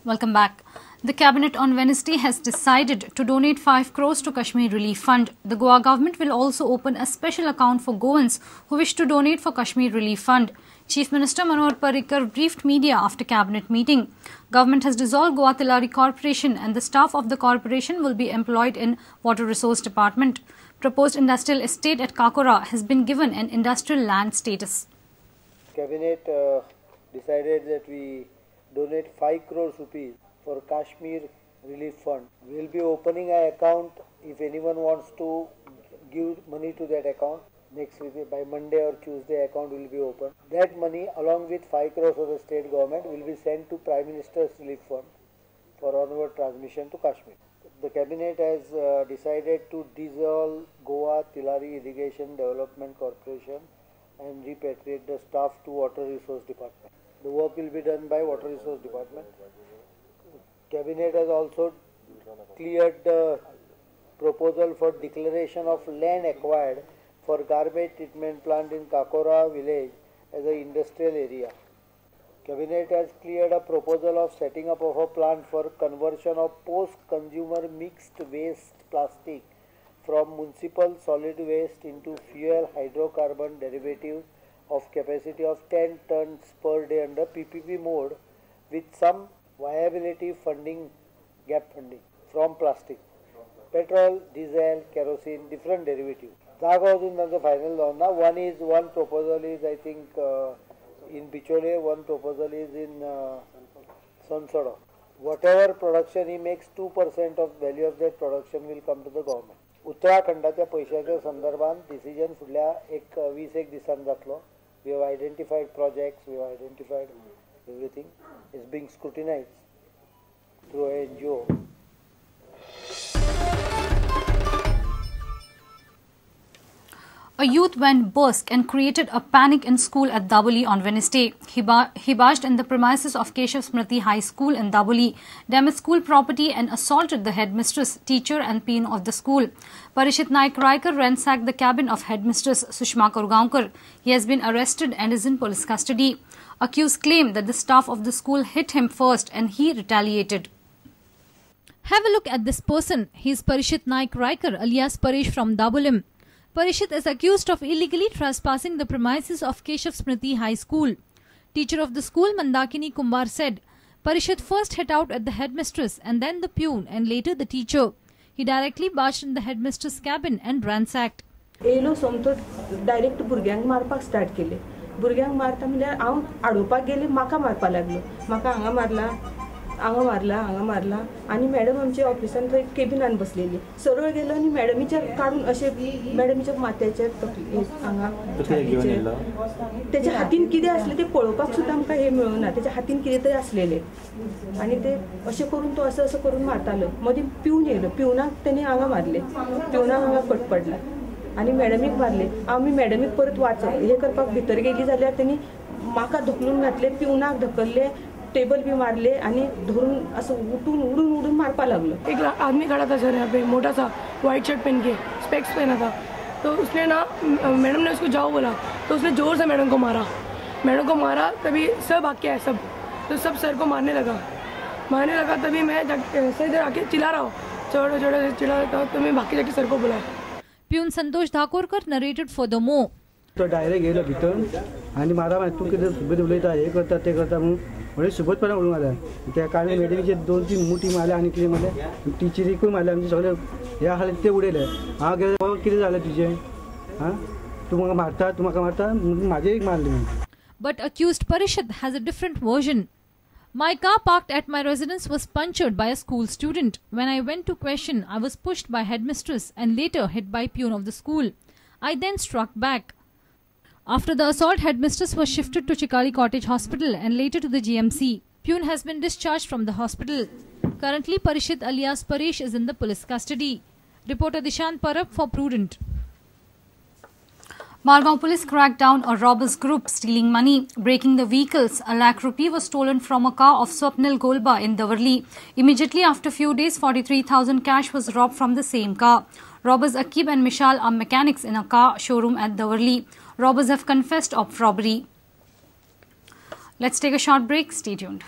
Welcome back. The Cabinet on Wednesday has decided to donate 5 crores to Kashmir Relief Fund. The Goa government will also open a special account for Goans who wish to donate for Kashmir Relief Fund. Chief Minister Manohar Parrikar briefed media after Cabinet meeting. Government has dissolved Goa Tillari Corporation and the staff of the corporation will be employed in Water Resource Department. Proposed industrial estate at Kakora has been given an industrial land status. Cabinet decided that we donate 5 crores rupees for Kashmir Relief Fund. We will be opening an account if anyone wants to give money to that account. Next week, by Monday or Tuesday, account will be open. That money, along with 5 crores of the state government, will be sent to Prime Minister's Relief Fund for onward transmission to Kashmir. The Cabinet has decided to dissolve Goa Tillari Irrigation Development Corporation and repatriate the staff to Water Resource Department. The work will be done by Water Resource Department. Cabinet has also cleared the proposal for declaration of land acquired for garbage treatment plant in Kakora village as an industrial area. Cabinet has cleared a proposal of setting up of a plant for conversion of post-consumer mixed waste plastic from municipal solid waste into fuel hydrocarbon derivative of capacity of 10 tons per day under PPP mode with some viability funding, gap funding from plastic. Petrol, diesel, kerosene, different derivatives. The final one proposal is I think in Bichole, one proposal is in Sansoda. Whatever production he makes, 2% of value of that production will come to the government. उत्तराखंडाच्या पैशाच्या संदर्भात decision फुडल्या 20 दिसान जातलो. We have identified projects, we have identified everything. It's being scrutinized through an NGO. A youth went berserk and created a panic in school at Dabolim on Wednesday. He barged in the premises of Keshav Smriti High School in Dabolim, damaged school property and assaulted the headmistress, teacher and peon of the school. Parishit Naik Raikar ransacked the cabin of headmistress Sushma Kurgaonkar. He has been arrested and is in police custody. Accused claimed that the staff of the school hit him first and he retaliated. Have a look at this person. He is Parishit Naik Raikar alias Parish from Dabolim. Parishit is accused of illegally trespassing the premises of Keshav Smriti High School. Teacher of the school, Mandakini Kumbar, said, Parishit first hit out at the headmistress and then the peon and later the teacher. He directly barged in the headmistress' cabin and ransacked. Elo somto direct burgyang marpak start केले. Burgyang मारता म्हणजे आव आडोपाक गेले माका मारपा लागलो. माका हांगा मारला आणि मॅडम आमच्या ऑफिसान थंय केबिनान बसलेली. सरळ गेलो आणि मॅडमीच्या काढून असे मॅडमीच्या माथ्याचेर हांगा त्याच्या हातीन कितें असले ते पळोवपाक सुद्दां आमकां हे मेळना. त्याच्या हातीन कितें तरी असलेले आणि ते अशें करून तो असं करून मारतालो. मदीं पिवन येयलो. पिवनाक तेणी हांगा मारले. पिवनाक हांगा कट पडला आणि मॅडमीक मारले. आमी मॅडमीक परत हे करपाक भितर गेली जाल्यार तेणी म्हाका धकलून घातले. पिवनाक धकलले. टेबल भी मारले आणि धरून असं उडून मारपा लागलो. एक आदमी खड़ा था सर यहाँ पे, मोटा सा वाइट शर्ट पहन के, स्पेक्स पहना था. तो उसने ना मैडम ने उसको जाओ बोला तो उसने जोर से मैडम को मारा. तभी सब भाग के आए सब. तो सब सर को मारने लगा. तभी मैं सर इधर आके चिल्ला रहा हूँ, छोड़ो चिल्ला रहा था. तो मैं भाग के जाके सर को बुलाया. Peon Santosh Dhakorkar narrated furthermore. तो डायरेक्ट गेलो भितर आणि मारा तू कितें सुबेद उलयता हे करता ते करता म्हणून म्हणजे सुबोधपणा उडून मारल्या. त्या काळी मॅडमीचे 2-3 मुठी मारल्या आणि कितें मारले टिचरीकूय मारले. आमचे सगळे हे आसले ते उडयले. हांव गेलो कितें जालें तुजें तूं म्हाका मारता म्हणून म्हाजे एक मारले. But accused Parishit has a different version. My car parked at my residence was punctured by a school student. When I went to question, I was pushed by headmistress and later hit by peon of the school. I then struck back. After the assault, headmistress was shifted to Chikali Cottage Hospital and later to the GMC. Peon has been discharged from the hospital. Currently, Parishit alias Parish is in the police custody. Reporter Dishant Parab for Prudent. Margao police cracked down a robbers group stealing money, breaking the vehicles. ₹1 lakh was stolen from a car of Swapnil Golba in Dawarli. Immediately after a few days, 43,000 cash was robbed from the same car. Robbers Akib and Mishal are mechanics in a car showroom at Dawarli. Robbers have confessed of robbery. Let's take a short break. Stay tuned.